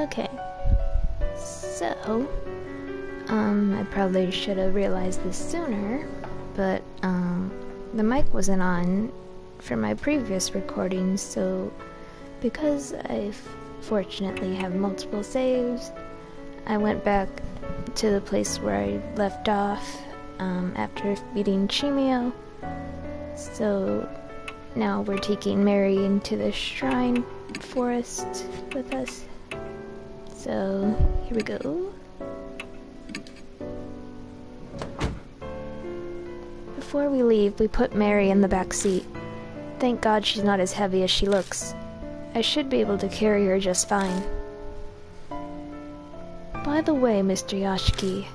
Okay. So, I probably should have realized this sooner, but, the mic wasn't on for my previous recordings, so because I fortunately have multiple saves, I went back to the place where I left off, after beating Chimio. So, now we're taking Mary into the shrine forest with us. So, here we go. Before we leave, we put Mary in the back seat. Thank God she's not as heavy as she looks. I should be able to carry her just fine. By the way, Mr. Yashiki,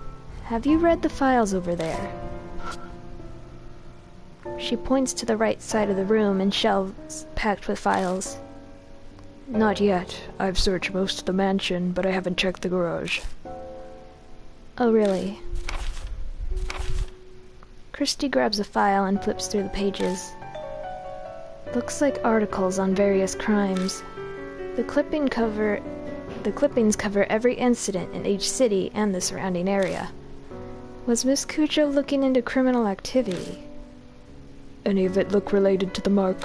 have you read the files over there? She points to the right side of the room and shelves packed with files. Not yet. I've searched most of the mansion, but I haven't checked the garage. Oh, really? Christy grabs a file and flips through the pages. Looks like articles on various crimes. The clippings cover every incident in each city and the surrounding area. Was Miss Cujo looking into criminal activity? Any of it look related to the mark?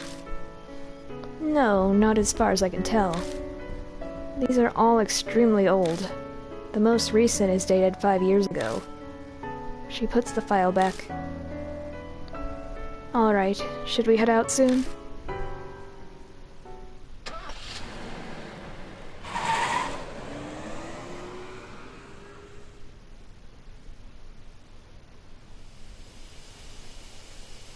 No, not as far as I can tell. These are all extremely old. The most recent is dated 5 years ago. She puts the file back. Alright, should we head out soon?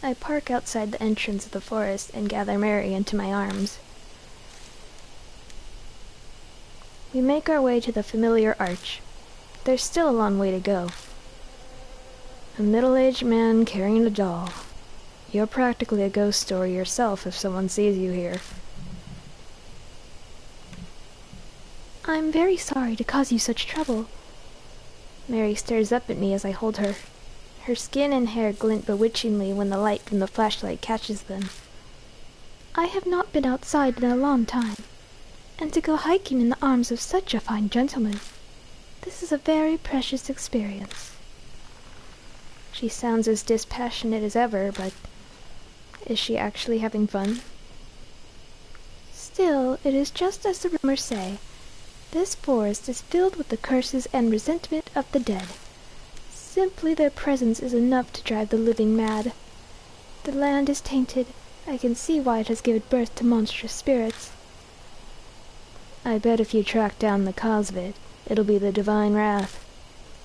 I park outside the entrance of the forest and gather Mary into my arms. We make our way to the familiar arch. There's still a long way to go. A middle-aged man carrying a doll. You're practically a ghost story yourself if someone sees you here. I'm very sorry to cause you such trouble. Mary stares up at me as I hold her. Her skin and hair glint bewitchingly when the light from the flashlight catches them. I have not been outside in a long time, and to go hiking in the arms of such a fine gentleman, this is a very precious experience. She sounds as dispassionate as ever, but is she actually having fun? Still, it is just as the rumors say. This forest is filled with the curses and resentment of the dead. Simply their presence is enough to drive the living mad. The land is tainted. I can see why it has given birth to monstrous spirits. I bet if you track down the cause of it, it'll be the divine wrath.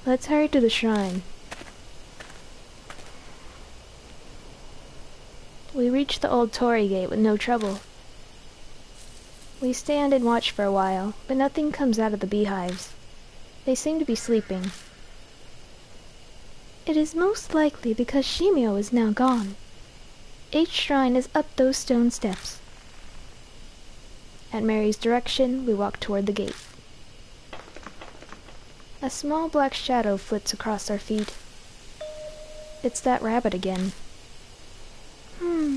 Let's hurry to the shrine. We reach the old torii gate with no trouble. We stand and watch for a while, but nothing comes out of the beehives. They seem to be sleeping. It is most likely because Shimio is now gone. Each shrine is up those stone steps. At Mary's direction, we walk toward the gate. A small black shadow flits across our feet. It's that rabbit again.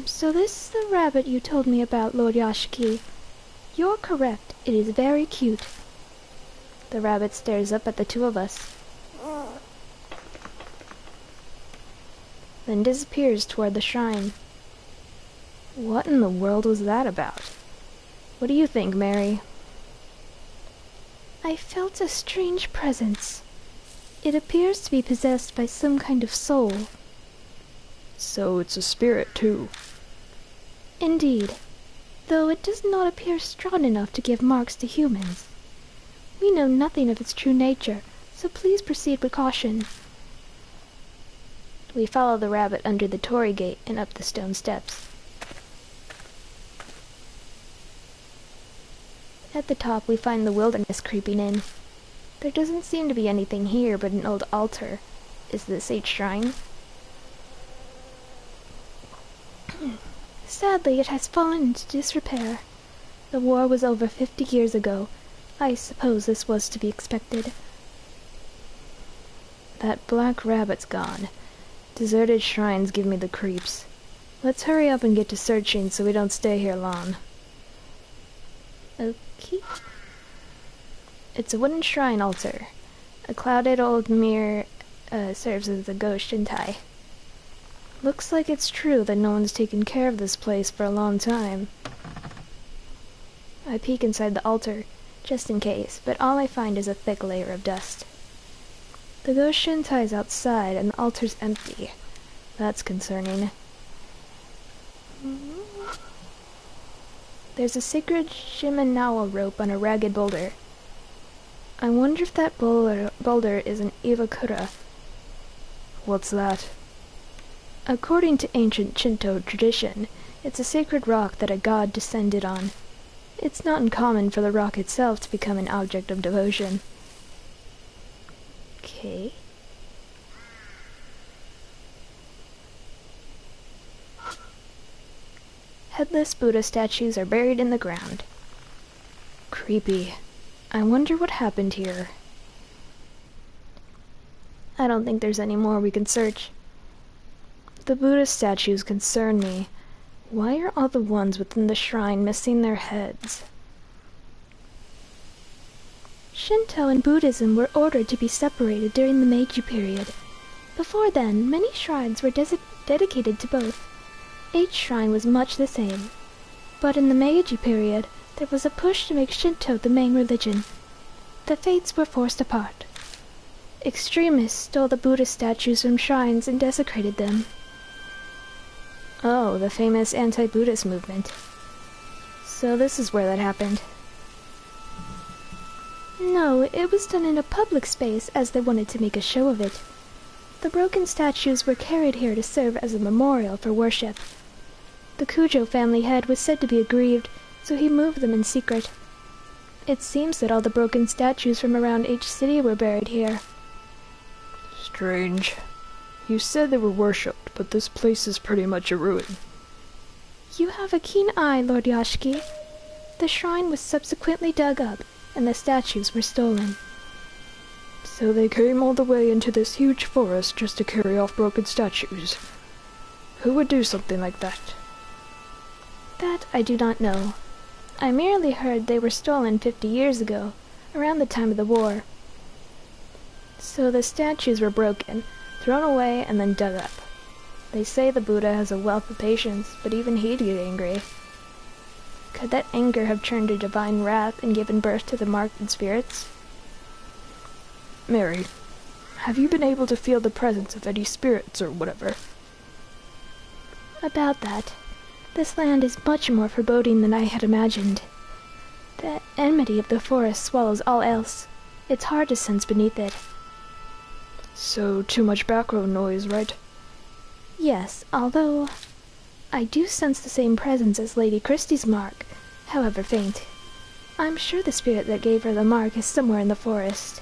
So this is the rabbit you told me about, Lord Yashiki. You're correct, it is very cute. The rabbit stares up at the two of us, then disappears toward the shrine. What in the world was that about? What do you think, Mary? I felt a strange presence. It appears to be possessed by some kind of soul. So it's a spirit, too. Indeed, though it does not appear strong enough to give marks to humans. We know nothing of its true nature, so please proceed with caution. We follow the rabbit under the torii gate and up the stone steps. At the top we find the wilderness creeping in. There doesn't seem to be anything here but an old altar. Is this its shrine? Sadly, it has fallen into disrepair. The war was over 50 years ago. I suppose this was to be expected. That black rabbit's gone. Deserted shrines give me the creeps. Let's hurry up and get to searching so we don't stay here long. Okay. It's a wooden shrine altar. A clouded old mirror serves as a ghost shintai. Looks like it's true that no one's taken care of this place for a long time. I peek inside the altar, just in case, but all I find is a thick layer of dust. The ghost shintai's outside and the altar's empty. That's concerning. There's a sacred Shimenawa rope on a ragged boulder. I wonder if that boulder is an Iwakura. What's that? According to ancient Shinto tradition, it's a sacred rock that a god descended on. It's not uncommon for the rock itself to become an object of devotion. Okay. Headless Buddha statues are buried in the ground. Creepy. I wonder what happened here. I don't think there's any more we can search. The Buddha statues concern me. Why are all the ones within the shrine missing their heads? Shinto and Buddhism were ordered to be separated during the Meiji period. Before then, many shrines were dedicated to both. Each shrine was much the same. But in the Meiji period, there was a push to make Shinto the main religion. The faiths were forced apart. Extremists stole the Buddha statues from shrines and desecrated them. Oh, the famous anti-Buddhist movement. So this is where that happened. No, it was done in a public space as they wanted to make a show of it. The broken statues were carried here to serve as a memorial for worship. The Kujo family head was said to be aggrieved, so he moved them in secret. It seems that all the broken statues from around each city were buried here. Strange. You said they were worshipped, but this place is pretty much a ruin. You have a keen eye, Lord Yashiki. The shrine was subsequently dug up, and the statues were stolen. So they came all the way into this huge forest just to carry off broken statues. Who would do something like that? That I do not know. I merely heard they were stolen 50 years ago, around the time of the war. So the statues were broken, thrown away, and then dug up. They say the Buddha has a wealth of patience, but even he'd get angry. Could that anger have turned to divine wrath and given birth to the marked spirits? Mary, have you been able to feel the presence of any spirits or whatever? About that, this land is much more foreboding than I had imagined. The enmity of the forest swallows all else. It's hard to sense beneath it. So, too much background noise, right? Yes, although I do sense the same presence as Lady Christie's mark, however faint. I'm sure the spirit that gave her the mark is somewhere in the forest.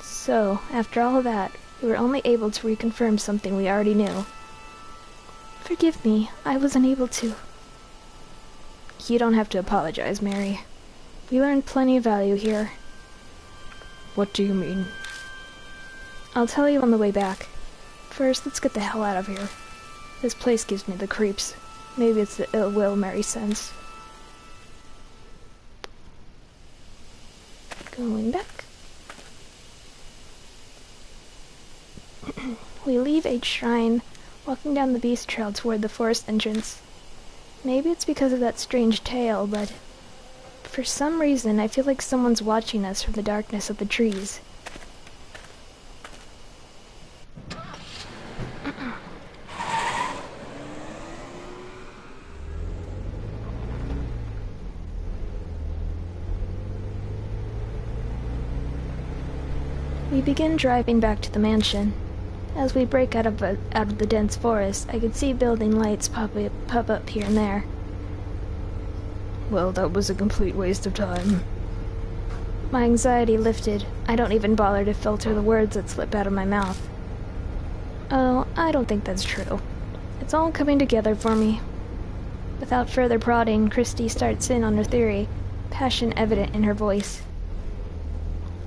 So, after all that, we were only able to reconfirm something we already knew. Forgive me, I was unable to. You don't have to apologize, Mary. We learned plenty of value here. What do you mean? I'll tell you on the way back. First, let's get the hell out of here. This place gives me the creeps. Maybe it's the ill will Mary sends. Going back. We leave H Shrine, walking down the beast trail toward the forest entrance. Maybe it's because of that strange tale, but for some reason I feel like someone's watching us from the darkness of the trees. We begin driving back to the mansion. As we break out of the dense forest, I could see building lights pop up here and there. Well, that was a complete waste of time. My anxiety lifted. I don't even bother to filter the words that slip out of my mouth. Oh, I don't think that's true. It's all coming together for me. Without further prodding, Christy starts in on her theory, passion evident in her voice.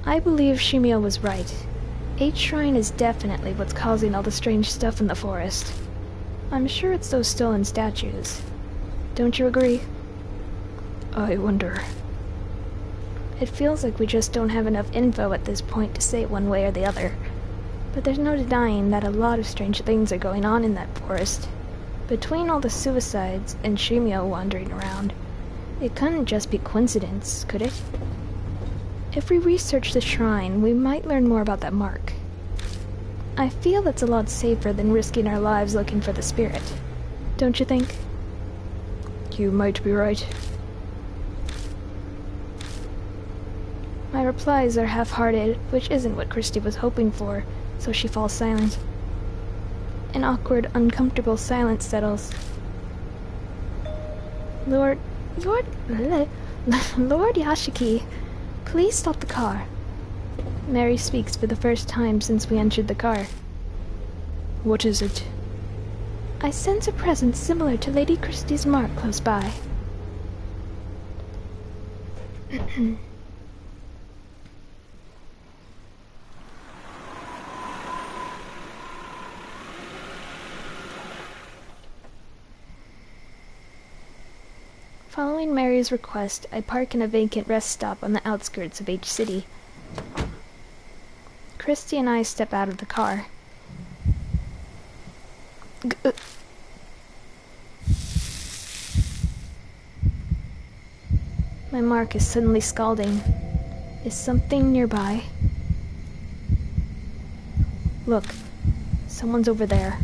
I believe Shimio was right. H Shrine is definitely what's causing all the strange stuff in the forest. I'm sure it's those stolen statues. Don't you agree? I wonder. It feels like we just don't have enough info at this point to say one way or the other. But there's no denying that a lot of strange things are going on in that forest. Between all the suicides and Shimio wandering around, it couldn't just be coincidence, could it? If we research the shrine, we might learn more about that mark. I feel that's a lot safer than risking our lives looking for the spirit. Don't you think? You might be right. My replies are half-hearted, which isn't what Christy was hoping for, so she falls silent. An awkward, uncomfortable silence settles. Lord Yashiki, please stop the car. Mary speaks for the first time since we entered the car. What is it? I sense a presence similar to Lady Christie's mark close by. Following Mary's request, I park in a vacant rest stop on the outskirts of H City. Christy and I step out of the car. My mark is suddenly scalding. Is something nearby? Look, someone's over there.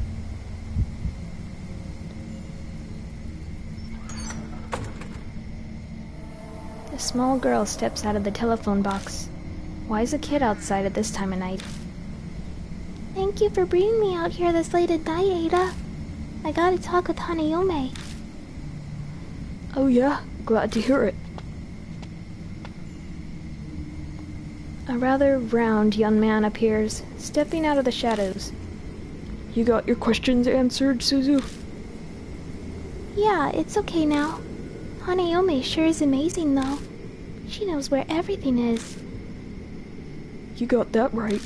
A small girl steps out of the telephone box. Why is a kid outside at this time of night? Thank you for bringing me out here this late at night, Ada. I gotta talk with Hanayome. Oh yeah? Glad to hear it. A rather round young man appears, stepping out of the shadows. You got your questions answered, Suzu? Yeah, it's okay now. Hanayome sure is amazing, though. She knows where everything is. You got that right.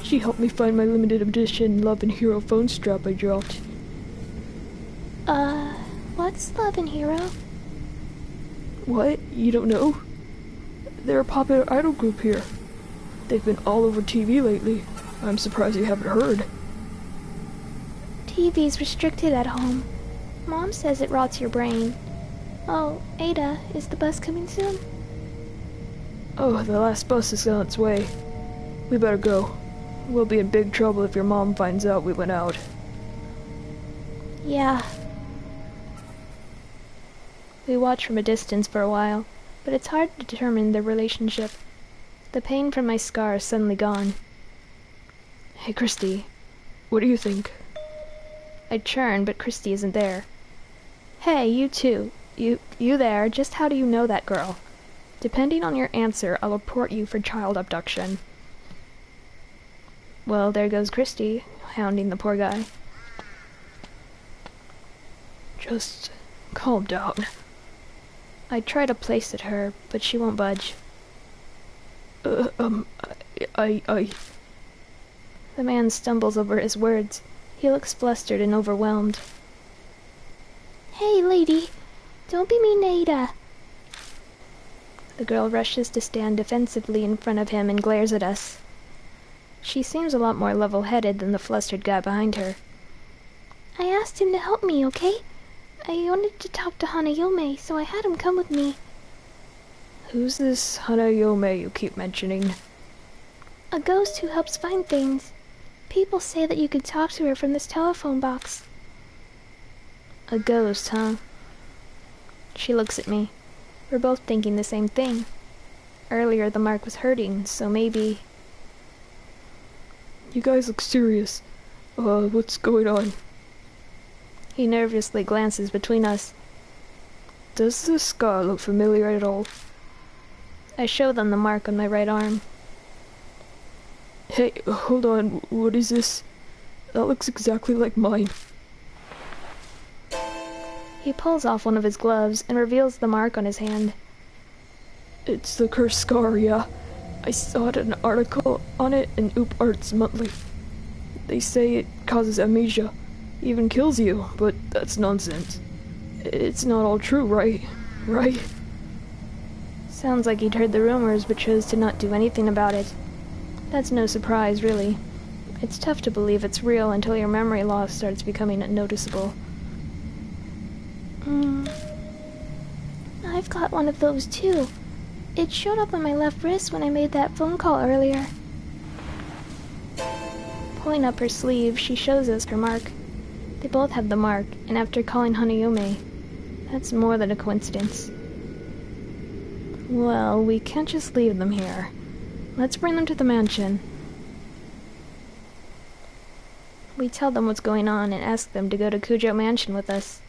She helped me find my limited edition Love and Hero phone strap I dropped. What's Love and Hero? What? You don't know? They're a popular idol group here. They've been all over TV lately. I'm surprised you haven't heard. TV's restricted at home. Mom says it rots your brain. Oh, Ada, is the bus coming soon? Oh, the last bus is on its way. We better go. We'll be in big trouble if your mom finds out we went out. Yeah. We watch from a distance for a while, but it's hard to determine their relationship. The pain from my scar is suddenly gone. Hey, Christy. What do you think? I churn, but Christy isn't there. Hey, you two. You there, just how do you know that girl? Depending on your answer, I'll report you for child abduction. Well, there goes Christy, hounding the poor guy. Just calm down. I try to place at her, but she won't budge. I... The man stumbles over his words. He looks flustered and overwhelmed. Hey, lady. Don't be mean to Ada. The girl rushes to stand defensively in front of him and glares at us. She seems a lot more level-headed than the flustered guy behind her. I asked him to help me, okay? I wanted to talk to Hanayome, so I had him come with me. Who's this Hanayome you keep mentioning? A ghost who helps find things. People say that you could talk to her from this telephone box. A ghost, huh? She looks at me. We're both thinking the same thing. Earlier the mark was hurting, so maybe... You guys look serious. What's going on? He nervously glances between us. Does this scar look familiar at all? I show them the mark on my right arm. Hey, hold on, what is this? That looks exactly like mine. He pulls off one of his gloves and reveals the mark on his hand. It's the cursed scar, yeah. I saw it in an article on it in Oop Arts Monthly. They say it causes amnesia, even kills you, but that's nonsense. It's not all true, right? Right? Sounds like he'd heard the rumors but chose to not do anything about it. That's no surprise, really. It's tough to believe it's real until your memory loss starts becoming noticeable. I've got one of those too. It showed up on my left wrist when I made that phone call earlier. Pulling up her sleeve, she shows us her mark. They both have the mark, and after calling Hanayome, that's more than a coincidence. Well, we can't just leave them here. Let's bring them to the mansion. We tell them what's going on and ask them to go to Kujo Mansion with us.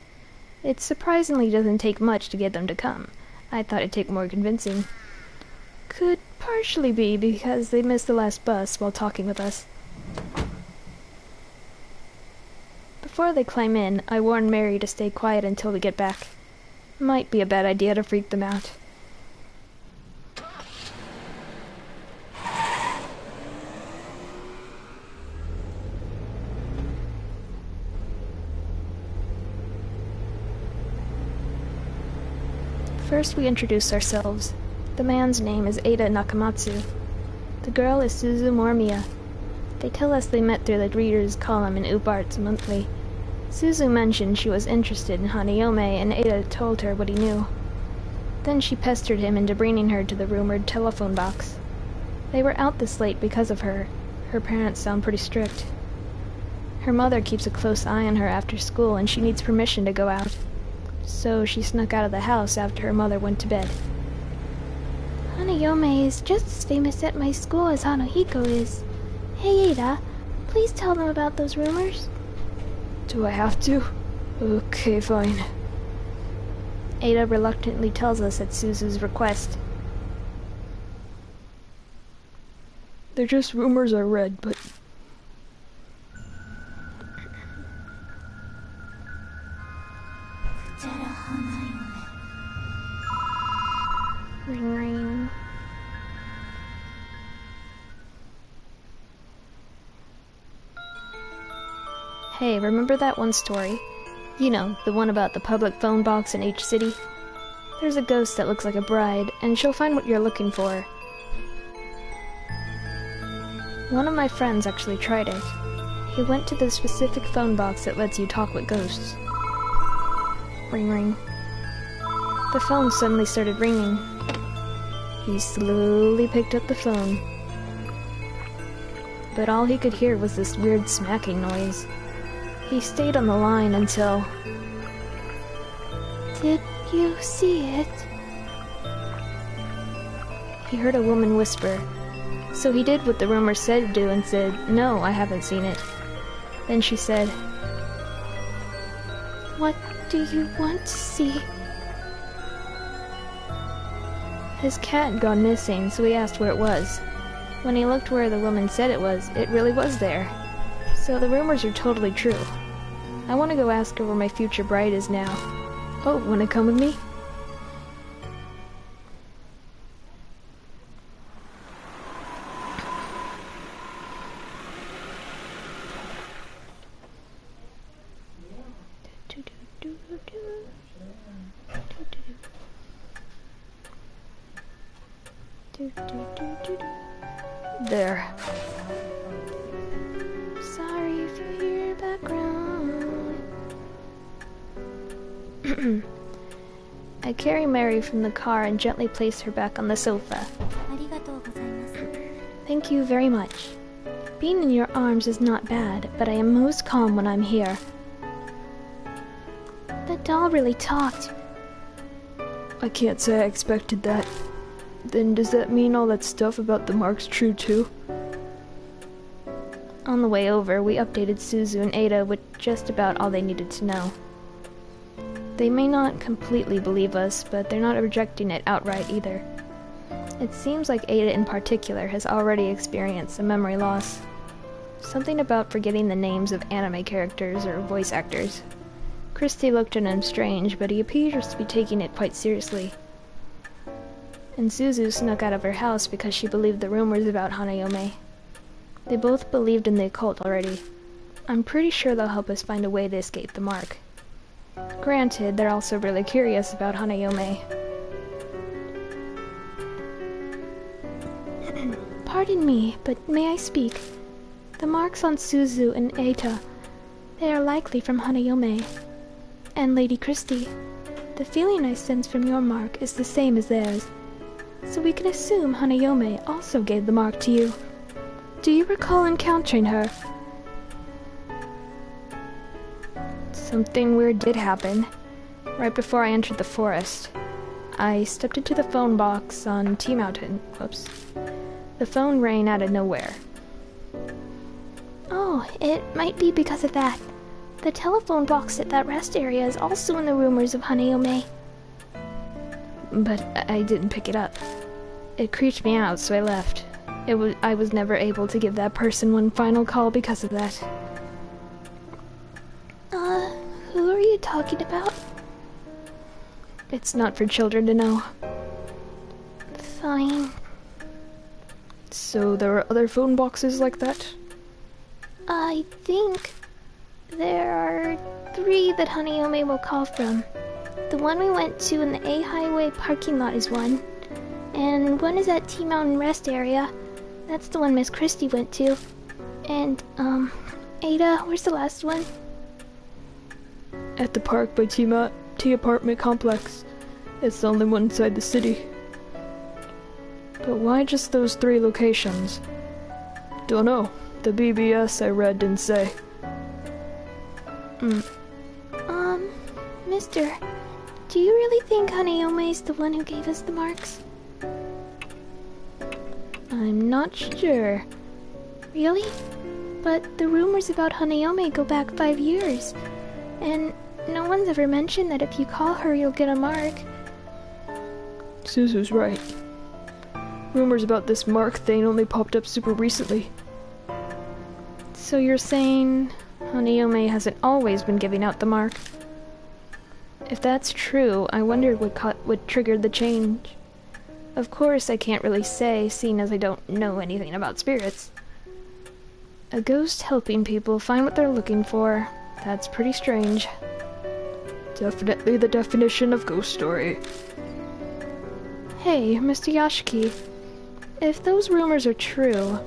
It surprisingly doesn't take much to get them to come. I thought it'd take more convincing. Could partially be because they missed the last bus while talking with us. Before they climb in, I warn Mary to stay quiet until we get back. Might be a bad idea to freak them out. First we introduce ourselves. The man's name is Ada Nakamatsu. The girl is Suzu Morimiya. They tell us they met through the reader's column in UPARTS Monthly. Suzu mentioned she was interested in Hanayome, and Ada told her what he knew. Then she pestered him into bringing her to the rumored telephone box. They were out this late because of her. Her parents sound pretty strict. Her mother keeps a close eye on her after school, and she needs permission to go out. So she snuck out of the house after her mother went to bed. Hanayome is just as famous at my school as Hanohiko is. Hey Ada, please tell them about those rumors. Do I have to? Okay, fine. Ada reluctantly tells us at Suzu's request. They're just rumors I read, but... Ring ring. Hey, remember that one story? You know, the one about the public phone box in each city? There's a ghost that looks like a bride, and she'll find what you're looking for. One of my friends actually tried it. He went to the specific phone box that lets you talk with ghosts. Ring ring. The phone suddenly started ringing. He slowly picked up the phone. But all he could hear was this weird smacking noise. He stayed on the line until... Did you see it? He heard a woman whisper. So he did what the rumor said to do and said, "No, I haven't seen it." Then she said, What do you want to see? His cat had gone missing, so he asked where it was. When he looked where the woman said it really was there. So the rumors are totally true. I want to go ask her where my future bride is now. Oh, wanna come with me? There. Sorry if you hear background. I carry Mary from the car and gently place her back on the sofa. Thank you very much. Being in your arms is not bad, but I am most calm when I'm here. The doll really talked. I can't say I expected that. Then does that mean all that stuff about the mark's true too? On the way over, we updated Suzu and Ada with just about all they needed to know. They may not completely believe us, but they're not rejecting it outright either. It seems like Ada in particular has already experienced a memory loss. Something about forgetting the names of anime characters or voice actors. Christy looked at him strange, but he appears to be taking it quite seriously. And Suzu snuck out of her house because she believed the rumors about Hanayome. They both believed in the occult already. I'm pretty sure they'll help us find a way to escape the mark. Granted, they're also really curious about Hanayome. Pardon me, but may I speak? The marks on Suzu and Eita, they are likely from Hanayome. And Lady Christie, the feeling I sense from your mark is the same as theirs. So we can assume Hanayome also gave the mark to you. Do you recall encountering her? Something weird did happen. Right before I entered the forest, I stepped into the phone box on T-Mountain. Whoops. The phone rang out of nowhere. Oh, it might be because of that. The telephone box at that rest area is also in the rumors of Hanayome. But I didn't pick it up. It creeped me out, so I left. I was never able to give that person one final call because of that. Who are you talking about? It's not for children to know. Fine. So there are other phone boxes like that? I think there are 3 that Hanayome will call from. The one we went to in the A Highway parking lot is one. And one is at T-Mountain Rest area. That's the one Miss Christie went to. And, Ada, where's the last one? At the park by T apartment complex. It's the only one inside the city. But why just those 3 locations? Dunno. The BBS I read didn't say. Mister, do you really think Hanayome's the one who gave us the marks? I'm not sure. Really? But the rumors about Hanayome go back 5 years. And no one's ever mentioned that if you call her, you'll get a mark. Suzu's right. Rumors about this mark thing only popped up super recently. So you're saying Hanayome hasn't always been giving out the mark? If that's true, I wonder what triggered the change. Of course, I can't really say, seeing as I don't know anything about spirits. A ghost helping people find what they're looking for. That's pretty strange. Definitely the definition of ghost story. Hey, Mr. Yashiki. If those rumors are true,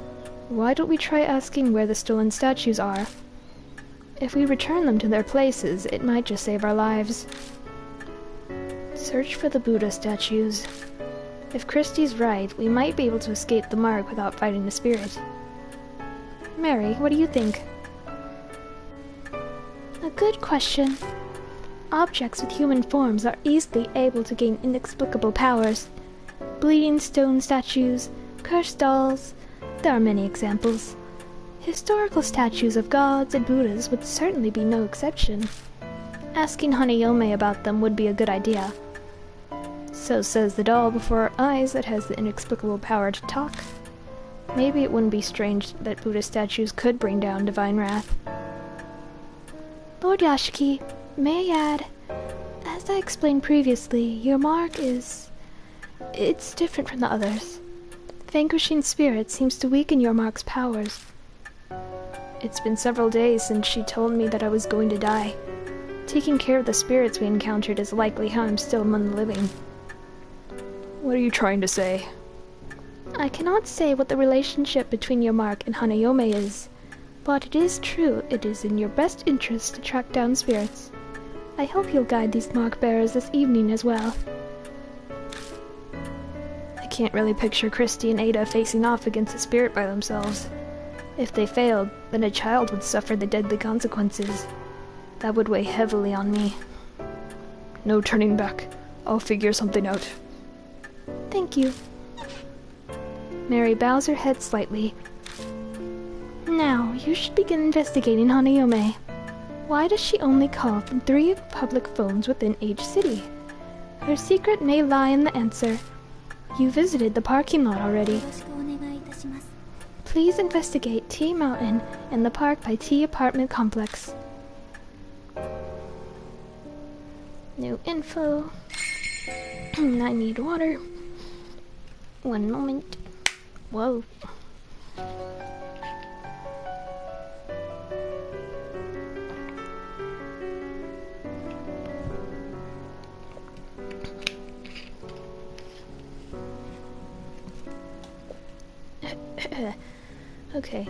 why don't we try asking where the stolen statues are? If we return them to their places, it might just save our lives. Search for the Buddha statues. If Christie's right, we might be able to escape the mark without fighting the spirit. Mary, what do you think? A good question. Objects with human forms are easily able to gain inexplicable powers. Bleeding stone statues, cursed dolls, there are many examples. Historical statues of gods and Buddhas would certainly be no exception. Asking Hanayome about them would be a good idea. So says the doll before our eyes that has the inexplicable power to talk. Maybe it wouldn't be strange that Buddha statues could bring down divine wrath. Lord Yashiki, may I add, as I explained previously, your mark it's different from the others. Vanquishing spirits seems to weaken your mark's powers. It's been several days since she told me that I was going to die. Taking care of the spirits we encountered is likely how I'm still among the living. What are you trying to say? I cannot say what the relationship between your mark and Hanayome is, but it is true it is in your best interest to track down spirits. I hope you'll guide these mark bearers this evening as well. I can't really picture Christie and Ada facing off against a spirit by themselves. If they failed, then a child would suffer the deadly consequences. That would weigh heavily on me. No turning back. I'll figure something out. Thank you. Mary bows her head slightly. Now, you should begin investigating Hanayome. Why does she only call from 3 public phones within each city? Her secret may lie in the answer. You visited the parking lot already. Please investigate T Mountain and the park by T apartment complex. New info. I need water. One moment. Whoa. Okay.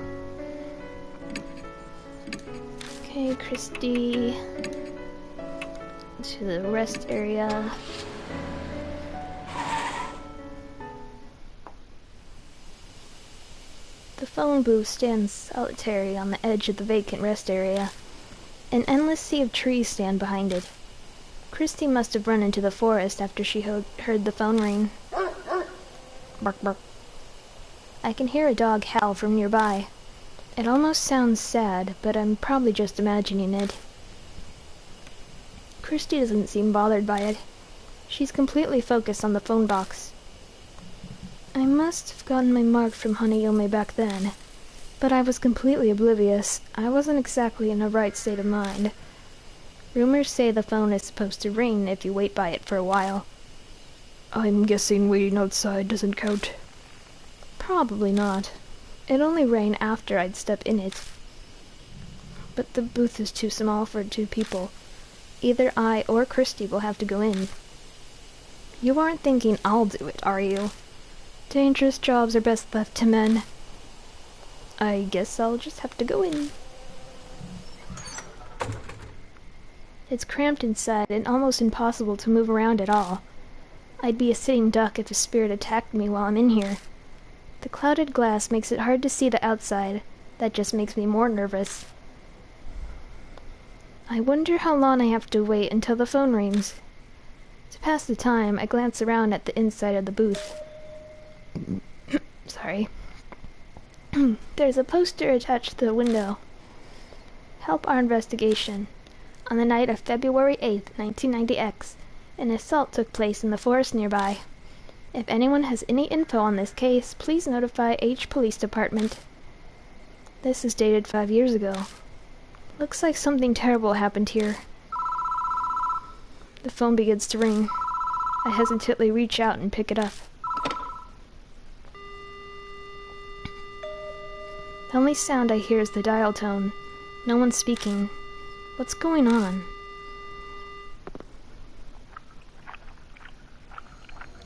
Okay, Christy. To the rest area. The phone booth stands solitary on the edge of the vacant rest area. An endless sea of trees stand behind it. Christy must have run into the forest after she heard the phone ring. Bark, bark. I can hear a dog howl from nearby. It almost sounds sad, but I'm probably just imagining it. Christy doesn't seem bothered by it. She's completely focused on the phone box. I must have gotten my mark from Hanayome back then, but I was completely oblivious. I wasn't exactly in a right state of mind. Rumors say the phone is supposed to ring if you wait by it for a while. I'm guessing waiting outside doesn't count. Probably not. It only rang after I'd stepped in it. But the booth is too small for 2 people. Either I or Christy will have to go in. You aren't thinking I'll do it, are you? Dangerous jobs are best left to men. I guess I'll just have to go in. It's cramped inside and almost impossible to move around at all. I'd be a sitting duck if a spirit attacked me while I'm in here. The clouded glass makes it hard to see the outside. That just makes me more nervous. I wonder how long I have to wait until the phone rings. To pass the time, I glance around at the inside of the booth. Sorry. There's a poster attached to the window. Help our investigation. On the night of February 8th, 1990X, an assault took place in the forest nearby. If anyone has any info on this case, please notify H Police Department. This is dated 5 years ago. Looks like something terrible happened here. The phone begins to ring. I hesitantly reach out and pick it up. The only sound I hear is the dial tone. No one's speaking. What's going on?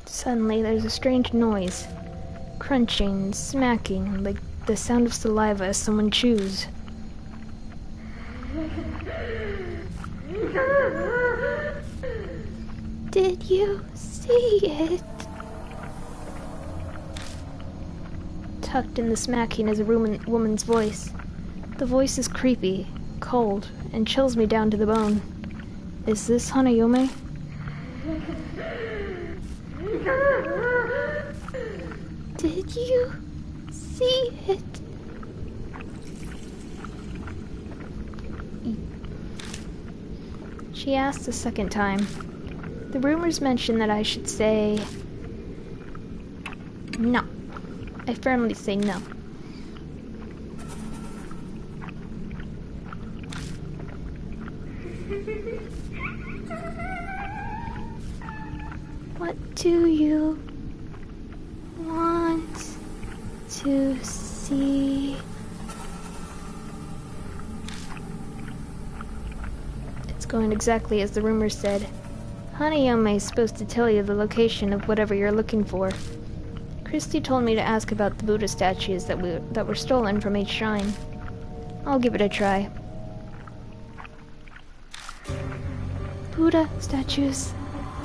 Suddenly, there's a strange noise. Crunching, smacking, like the sound of saliva as someone chews. Did you see it? Tucked in the smacking is a woman's voice. The voice is creepy, cold, and chills me down to the bone. Is this Hanayome? Did you see it? She asks a second time. The rumors mention that I should say no. I firmly say no. What do you want to see? It's going exactly as the rumors said. Hanayome is supposed to tell you the location of whatever you're looking for. Christy told me to ask about the Buddha statues that were stolen from each shrine. I'll give it a try. Buddha statues.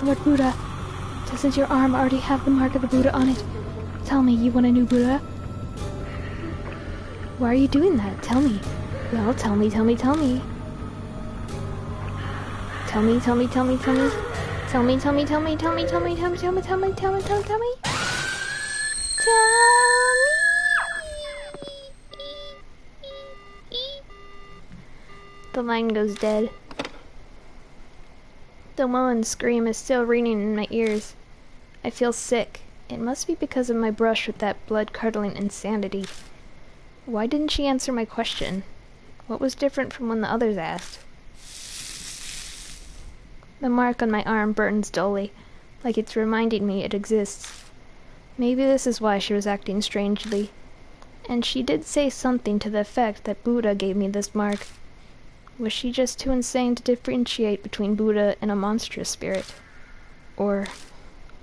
Lord Buddha, doesn't your arm already have the mark of the Buddha on it? Tell me you want a new Buddha? Why are you doing that? Tell me. Well, tell me. Tell me, tell me, tell me. Tell me. The line goes dead. The woman's scream is still ringing in my ears. I feel sick. It must be because of my brush with that blood-curdling insanity. Why didn't she answer my question? What was different from when the others asked? The mark on my arm burns dully, like it's reminding me it exists. Maybe this is why she was acting strangely. And she did say something to the effect that Buddha gave me this mark. Was she just too insane to differentiate between Buddha and a monstrous spirit? Or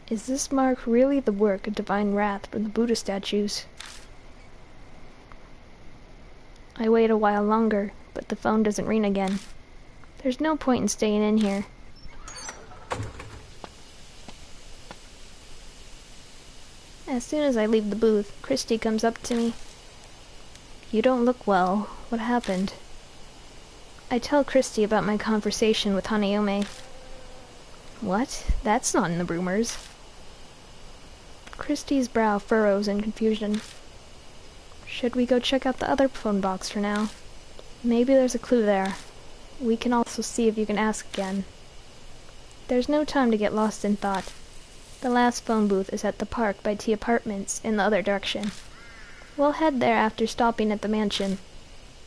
is this mark really the work of divine wrath from the Buddha statues? I wait a while longer, but the phone doesn't ring again. There's no point in staying in here. As soon as I leave the booth, Christy comes up to me. You don't look well. What happened? I tell Christy about my conversation with Hanayome. What? That's not in the rumors. Christy's brow furrows in confusion. Should we go check out the other phone box for now? Maybe there's a clue there. We can also see if you can ask again. There's no time to get lost in thought. The last phone booth is at the park by T Apartments in the other direction. We'll head there after stopping at the mansion.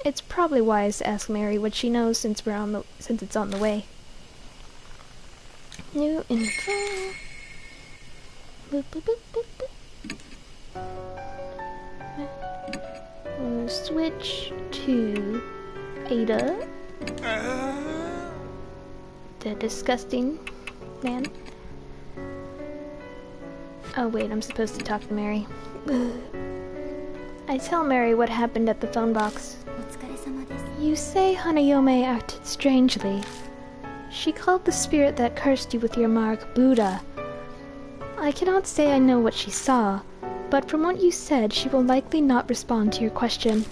It's probably wise to ask Mary what she knows since it's on the way. New info. Boop, boop, boop, boop, boop. We'll switch to Ada. The disgusting man. Oh wait, I'm supposed to talk to Mary. I tell Mary what happened at the phone box. You say Hanayome acted strangely. She called the spirit that cursed you with your mark Buddha. I cannot say I know what she saw, but from what you said, she will likely not respond to your question.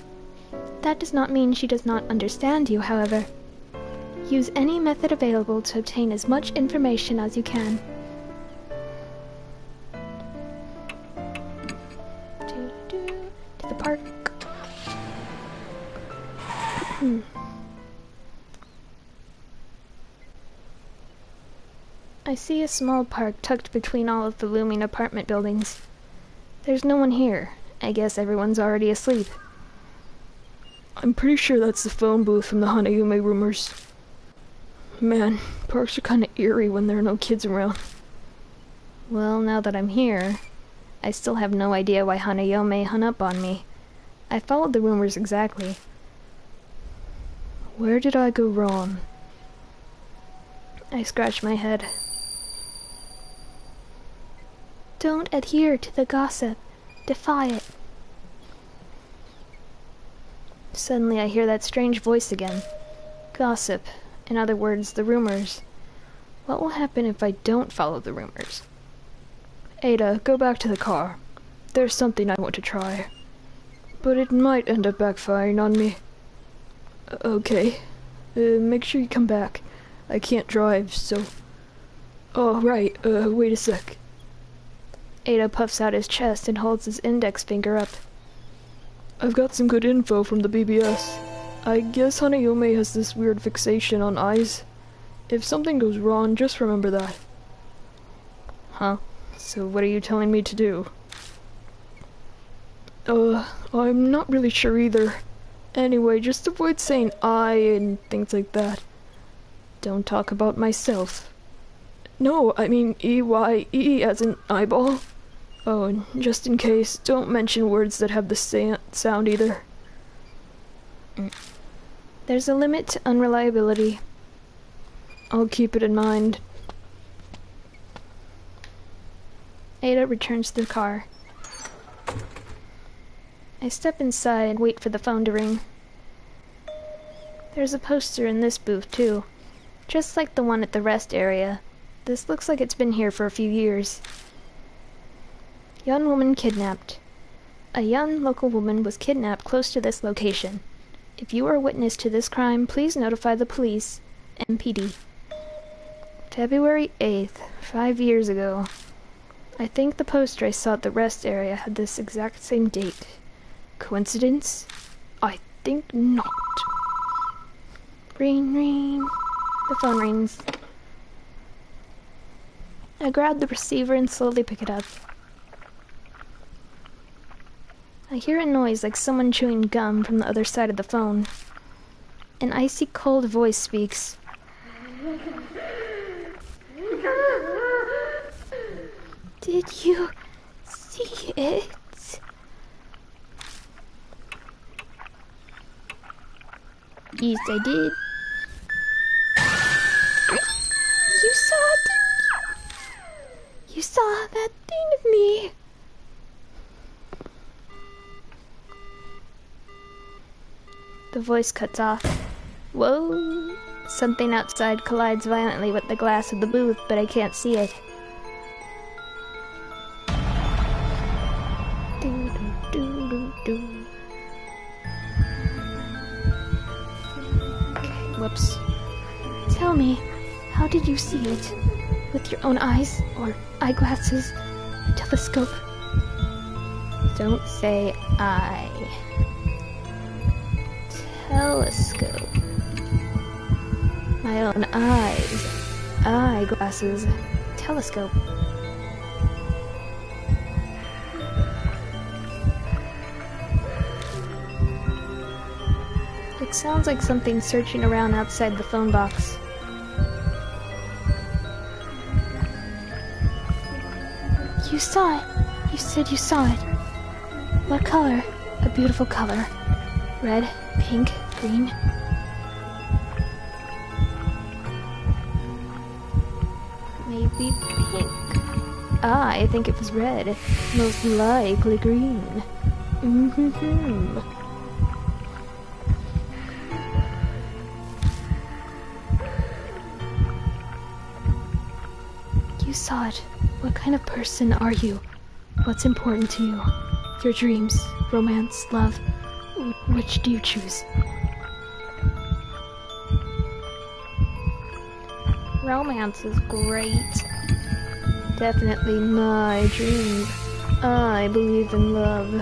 That does not mean she does not understand you, however. Use any method available to obtain as much information as you can. To the park. I see a small park tucked between all of the looming apartment buildings. There's no one here. I guess everyone's already asleep. I'm pretty sure that's the phone booth from the Hanayume rumors. Man, parks are kinda eerie when there are no kids around. Well, now that I'm here, I still have no idea why Hanayome hung up on me. I followed the rumors exactly. Where did I go wrong? I scratch my head. Don't adhere to the gossip. Defy it. Suddenly I hear that strange voice again. Gossip. In other words, the rumors. What will happen if I don't follow the rumors? Ada, go back to the car. There's something I want to try. But it might end up backfiring on me. Okay. Make sure you come back. I can't drive, so... Oh, right. Wait a sec. Ada puffs out his chest and holds his index finger up. I've got some good info from the BBS. I guess Hanayome has this weird fixation on eyes. If something goes wrong, just remember that. Huh? So what are you telling me to do? I'm not really sure either. Anyway, just avoid saying I and things like that. Don't talk about myself. No, I mean E-Y-E as in eyeball. Oh, and just in case, don't mention words that have the sound either. There's a limit to unreliability. I'll keep it in mind. Ada returns to the car. I step inside and wait for the phone to ring. There's a poster in this booth, too. Just like the one at the rest area. This looks like it's been here for a few years. Young woman kidnapped. A young local woman was kidnapped close to this location. If you are a witness to this crime, please notify the police, MPD. February 8th, 5 years ago. I think the poster I saw at the rest area had this exact same date. Coincidence? I think not. Ring, ring. The phone rings. I grab the receiver and slowly pick it up. I hear a noise like someone chewing gum from the other side of the phone. An icy cold voice speaks. Did you see it? Yes, I did. You saw it, didn't you? You saw that thing of me. The voice cuts off. Whoa! Something outside collides violently with the glass of the booth, but I can't see it. Okay, whoops. Tell me, how did you see it? With your own eyes, or eyeglasses, a telescope? Don't say eye. Telescope. My own eyes. Eyeglasses. Telescope. It sounds like something searching around outside the phone box. You saw it. You said you saw it. What color? A beautiful color. Red, pink, green. Maybe pink. I think it was red. Most likely green. Mm-hmm. You saw it. What kind of person are you? What's important to you? Your dreams, romance, love. Which do you choose? Romance is great. Definitely my dream. I believe in love.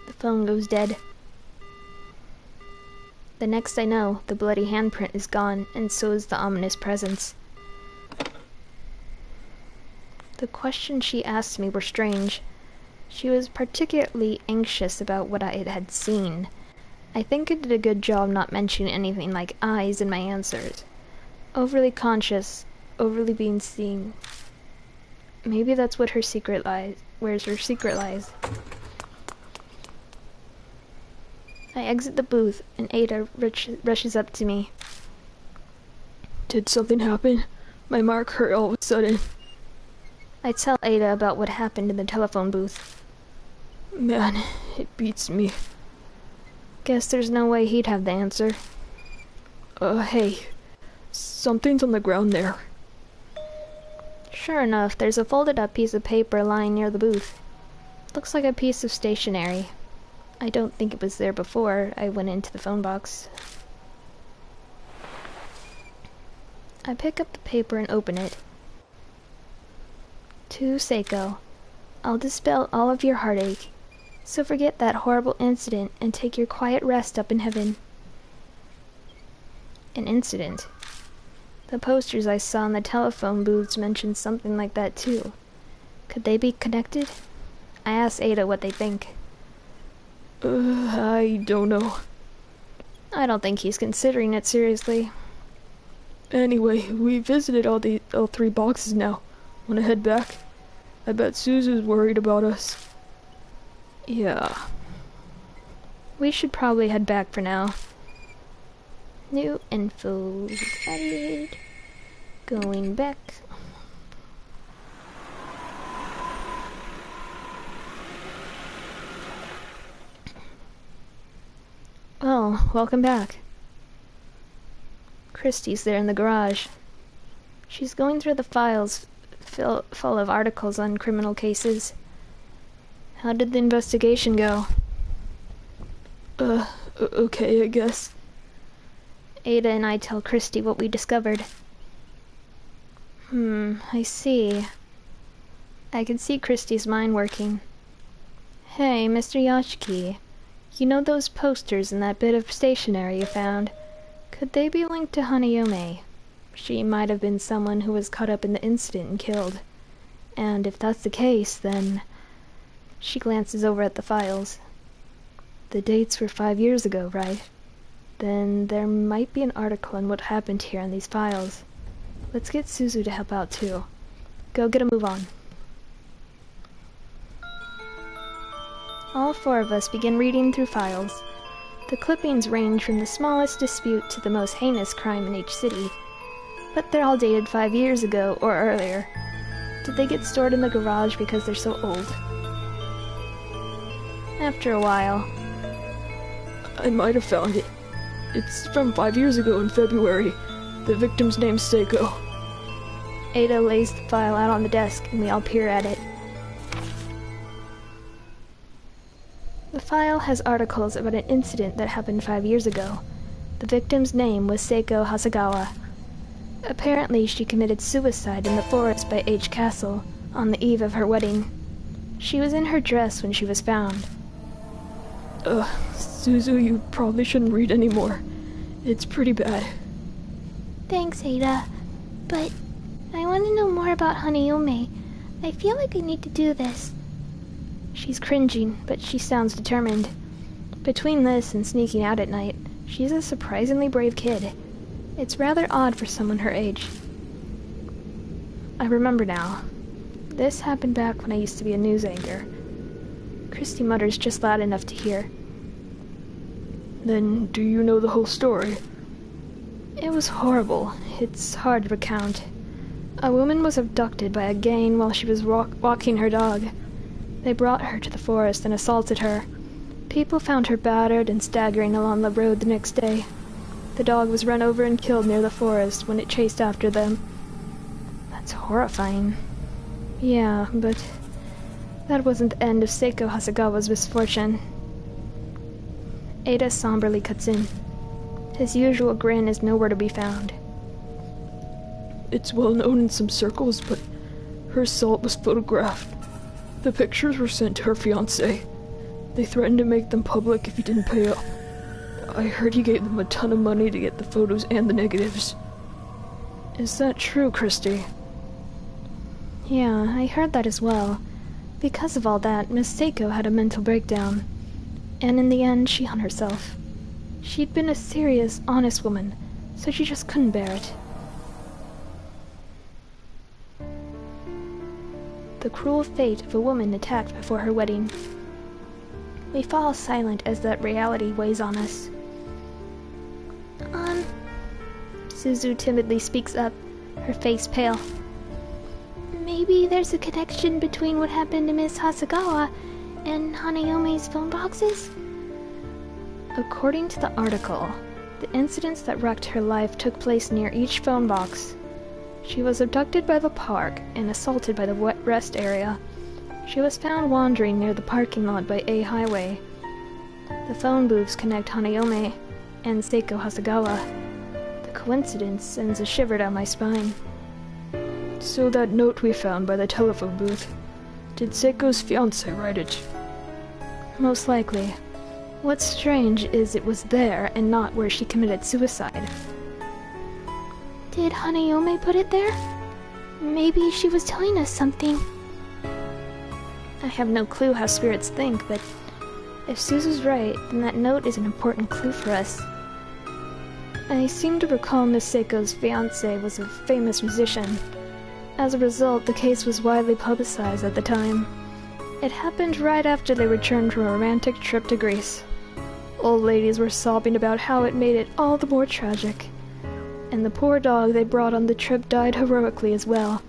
The phone goes dead. The next I know, the bloody handprint is gone, and so is the ominous presence. The questions she asked me were strange. She was particularly anxious about what I had seen. I think I did a good job not mentioning anything like eyes in my answers. Overly conscious, overly being seen. Maybe that's what her secret lies. Where's her secret lies? I exit the booth, and Ada rushes up to me. Did something happen? My mark hurt all of a sudden. I tell Ada about what happened in the telephone booth. Man, it beats me. Guess there's no way he'd have the answer. Hey. Something's on the ground there. Sure enough, there's a folded up piece of paper lying near the booth. Looks like a piece of stationery. I don't think it was there before I went into the phone box. I pick up the paper and open it. To Seiko, I'll dispel all of your heartache. So forget that horrible incident and take your quiet rest up in heaven. An incident? The posters I saw in the telephone booths mentioned something like that too. Could they be connected? I asked Ada what they think. I don't know. I don't think he's considering it seriously. Anyway, we visited all three boxes now. Wanna head back? I bet Suzu's worried about us. Yeah. We should probably head back for now. New info added. Going back. Oh, welcome back. Christy's there in the garage. She's going through the files full of articles on criminal cases. How did the investigation go? Okay, I guess. Ada and I tell Christy what we discovered. I see. I can see Christy's mind working. Hey, Mr. Yashiki. You know those posters and that bit of stationery you found? Could they be linked to Hanayome? She might have been someone who was caught up in the incident and killed. And if that's the case, then... She glances over at the files. The dates were 5 years ago, right? Then there might be an article on what happened here in these files. Let's get Suzu to help out too. Go get a move on. All four of us begin reading through files. The clippings range from the smallest dispute to the most heinous crime in each city, but they're all dated 5 years ago or earlier. Did they get stored in the garage because they're so old? After a while, I might have found it. It's from 5 years ago in February. The victim's name's Seiko. Ada lays the file out on the desk and we all peer at it. The file has articles about an incident that happened 5 years ago. The victim's name was Seiko Hasegawa. Apparently, she committed suicide in the forest by H Castle on the eve of her wedding. She was in her dress when she was found. Suzu, you probably shouldn't read anymore. It's pretty bad. Thanks, Ada. But I want to know more about Hanayome. I feel like I need to do this. She's cringing, but she sounds determined. Between this and sneaking out at night, she's a surprisingly brave kid. It's rather odd for someone her age. I remember now. This happened back when I used to be a news anchor. Christy mutters just loud enough to hear. Then, do you know the whole story? It was horrible. It's hard to recount. A woman was abducted by a gang while she was walking her dog. They brought her to the forest and assaulted her. People found her battered and staggering along the road the next day. The dog was run over and killed near the forest when it chased after them. That's horrifying. Yeah, but that wasn't the end of Seiko Hasegawa's misfortune. Ada somberly cuts in. His usual grin is nowhere to be found. It's well known in some circles, but her assault was photographed. The pictures were sent to her fiancé. They threatened to make them public if he didn't pay up. I heard he gave them a ton of money to get the photos and the negatives. Is that true, Christy? Yeah, I heard that as well. Because of all that, Miss Seiko had a mental breakdown. And in the end, she hung herself. She'd been a serious, honest woman, so she just couldn't bear it. The cruel fate of a woman attacked before her wedding. We fall silent as that reality weighs on us. Suzu timidly speaks up, her face pale. Maybe there's a connection between what happened to Miss Hasegawa and Hanayome's phone boxes? According to the article, the incidents that wrecked her life took place near each phone box. She was abducted by the park and assaulted by the wet rest area. She was found wandering near the parking lot by A Highway. The phone booths connect Hanayome and Seiko Hasegawa. The coincidence sends a shiver down my spine. So that note we found by the telephone booth, did Seiko's fiancé write it? Most likely. What's strange is it was there and not where she committed suicide. Did Hanayome put it there? Maybe she was telling us something. I have no clue how spirits think, but if Suzu's right, then that note is an important clue for us. I seem to recall Miss Seiko's fiancé was a famous musician. As a result, the case was widely publicized at the time. It happened right after they returned from a romantic trip to Greece. Old ladies were sobbing about how it made it all the more tragic. And the poor dog they brought on the trip died heroically as well.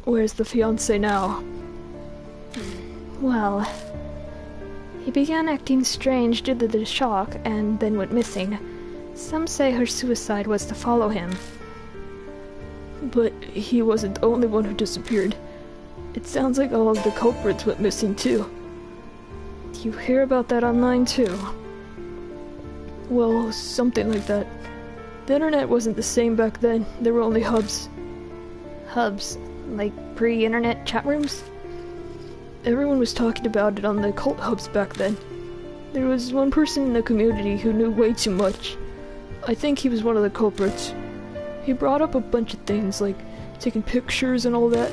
Where's the fiancé now? Well, he began acting strange due to the shock and then went missing. Some say her suicide was to follow him. But he wasn't the only one who disappeared. It sounds like all of the culprits went missing too. You hear about that online too? Well, something like that. The internet wasn't the same back then. There were only hubs. Hubs? Like pre-internet chat rooms? Everyone was talking about it on the cult hubs back then. There was one person in the community who knew way too much. I think he was one of the culprits. He brought up a bunch of things, like taking pictures and all that.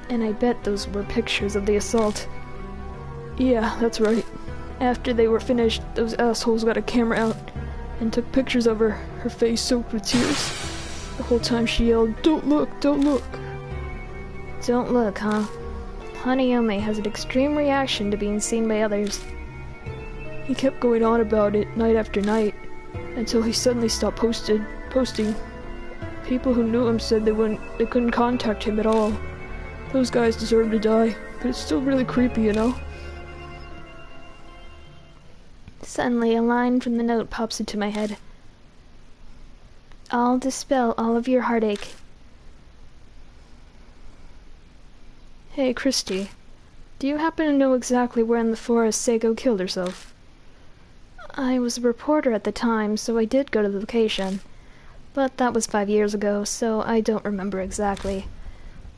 And I bet those were pictures of the assault. Yeah, that's right. After they were finished, those assholes got a camera out and took pictures of her, her face soaked with tears. The whole time she yelled, "Don't look, don't look." Don't look, huh? Hanayome has an extreme reaction to being seen by others. He kept going on about it night after night, until he suddenly stopped posting. People who knew him said they couldn't contact him at all. Those guys deserve to die, but it's still really creepy, you know? Suddenly, a line from the note pops into my head. I'll dispel all of your heartache. Hey, Christy, do you happen to know exactly where in the forest Seiko killed herself? I was a reporter at the time, so I did go to the location. But that was 5 years ago, so I don't remember exactly.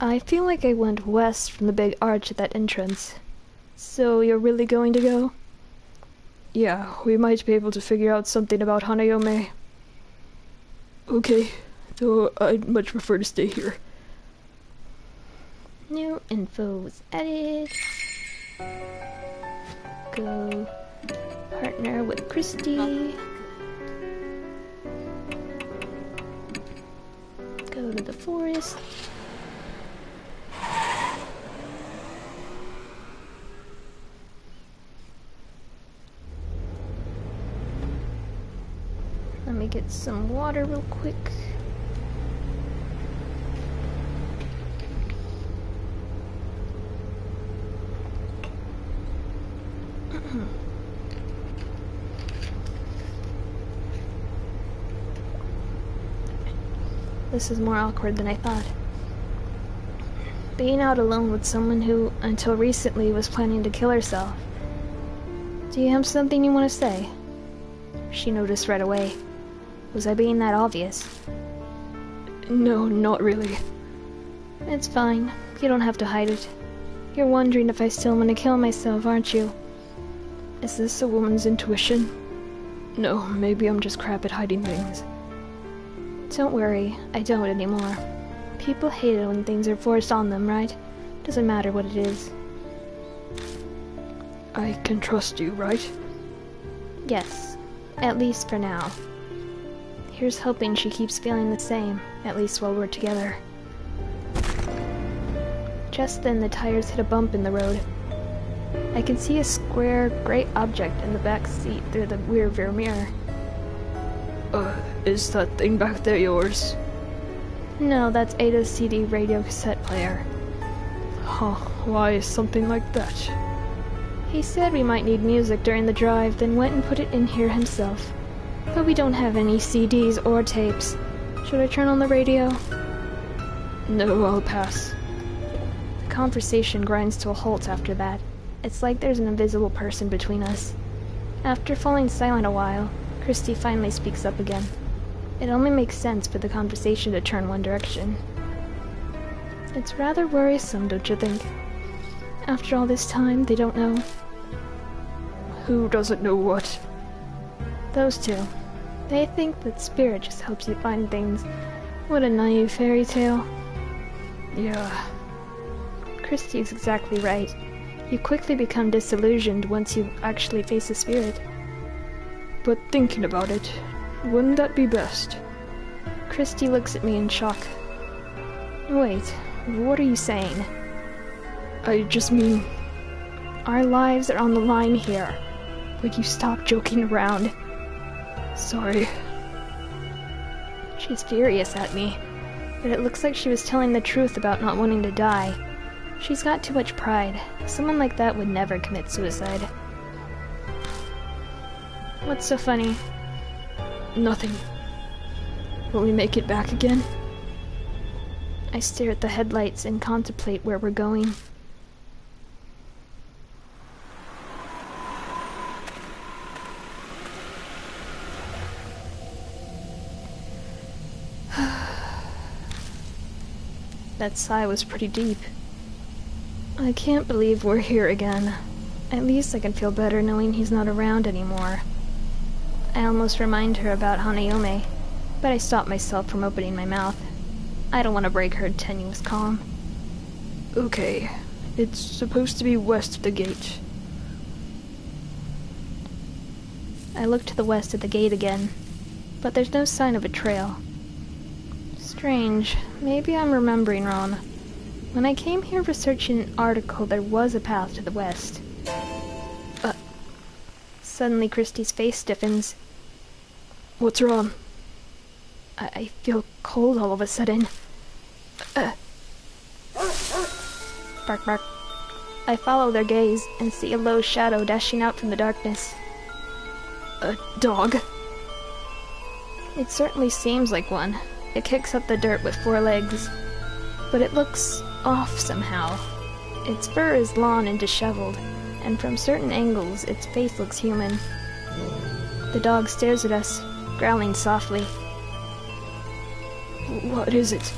I feel like I went west from the big arch at that entrance. So you're really going to go? Yeah, we might be able to figure out something about Hanayome. Okay, though I'd much prefer to stay here. New info was added. Go partner with Christy. Go to the forest. Let me get some water real quick. This is more awkward than I thought. Being out alone with someone who, until recently, was planning to kill herself. Do you have something you want to say? She noticed right away. Was I being that obvious? No, not really. It's fine. You don't have to hide it. You're wondering if I still want to kill myself, aren't you? Is this a woman's intuition? No, maybe I'm just crap at hiding things. Don't worry, I don't anymore. People hate it when things are forced on them, right? Doesn't matter what it is. I can trust you, right? Yes, at least for now. Here's hoping she keeps feeling the same, at least while we're together. Just then the tires hit a bump in the road. I can see a square, gray object in the back seat through the rear view mirror. Is that thing back there yours? No, that's Ada's CD radio cassette player. Huh, why is something like that? He said we might need music during the drive, then went and put it in here himself. But we don't have any CDs or tapes. Should I turn on the radio? No, I'll pass. The conversation grinds to a halt after that. It's like there's an invisible person between us. After falling silent a while, Christy finally speaks up again. It only makes sense for the conversation to turn one direction. It's rather worrisome, don't you think? After all this time, they don't know. Who doesn't know what? Those two. They think that spirit just helps you find things. What a naive fairy tale. Yeah. Christy is exactly right. You quickly become disillusioned once you actually face a spirit. But thinking about it, wouldn't that be best? Christy looks at me in shock. Wait, what are you saying? I just mean... Our lives are on the line here. Would you stop joking around? Sorry. She's furious at me, but it looks like she was telling the truth about not wanting to die. She's got too much pride. Someone like that would never commit suicide. What's so funny? Nothing. Will we make it back again? I stare at the headlights and contemplate where we're going. That sigh was pretty deep. I can't believe we're here again. At least I can feel better knowing he's not around anymore. I almost remind her about Hanayome, but I stop myself from opening my mouth. I don't want to break her tenuous calm. Okay, it's supposed to be west of the gate. I look to the west at the gate again, but there's no sign of a trail. Strange. Maybe I'm remembering wrong. When I came here researching an article, there was a path to the west. Suddenly Christie's face stiffens. What's wrong? I feel cold all of a sudden. Bark, bark. I follow their gaze and see a low shadow dashing out from the darkness. A dog? It certainly seems like one. It kicks up the dirt with 4 legs. But it looks off somehow. Its fur is long and disheveled, and from certain angles its face looks human. The dog stares at us, growling softly. What is it?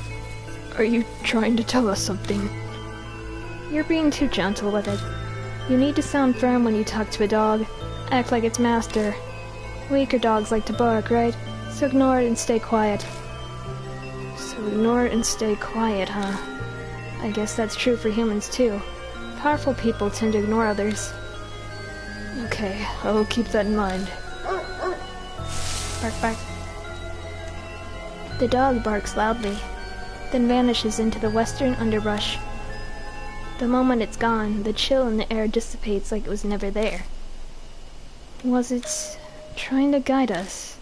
Are you trying to tell us something? You're being too gentle with it. You need to sound firm when you talk to a dog. Act like its master. Weaker dogs like to bark, right? So ignore it and stay quiet. So ignore it and stay quiet, huh? I guess that's true for humans too. Powerful people tend to ignore others. Okay, I'll keep that in mind. Bark, bark. The dog barks loudly, then vanishes into the western underbrush. The moment it's gone, the chill in the air dissipates like it was never there. Was it trying to guide us?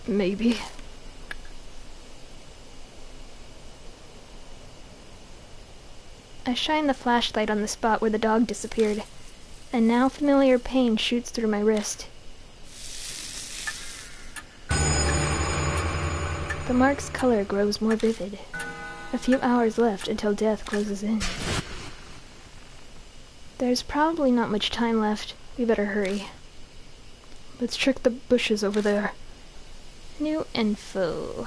Maybe. I shine the flashlight on the spot where the dog disappeared, and now familiar pain shoots through my wrist. The mark's color grows more vivid. A few hours left until death closes in. There's probably not much time left. We better hurry. Let's check the bushes over there. New info.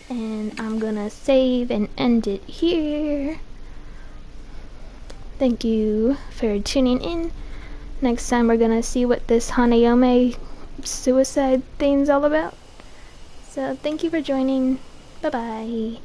And I'm gonna save and end it here. Thank you for tuning in. Next time we're gonna see what this Hanayome suicide thing's all about. So thank you for joining. Bye bye.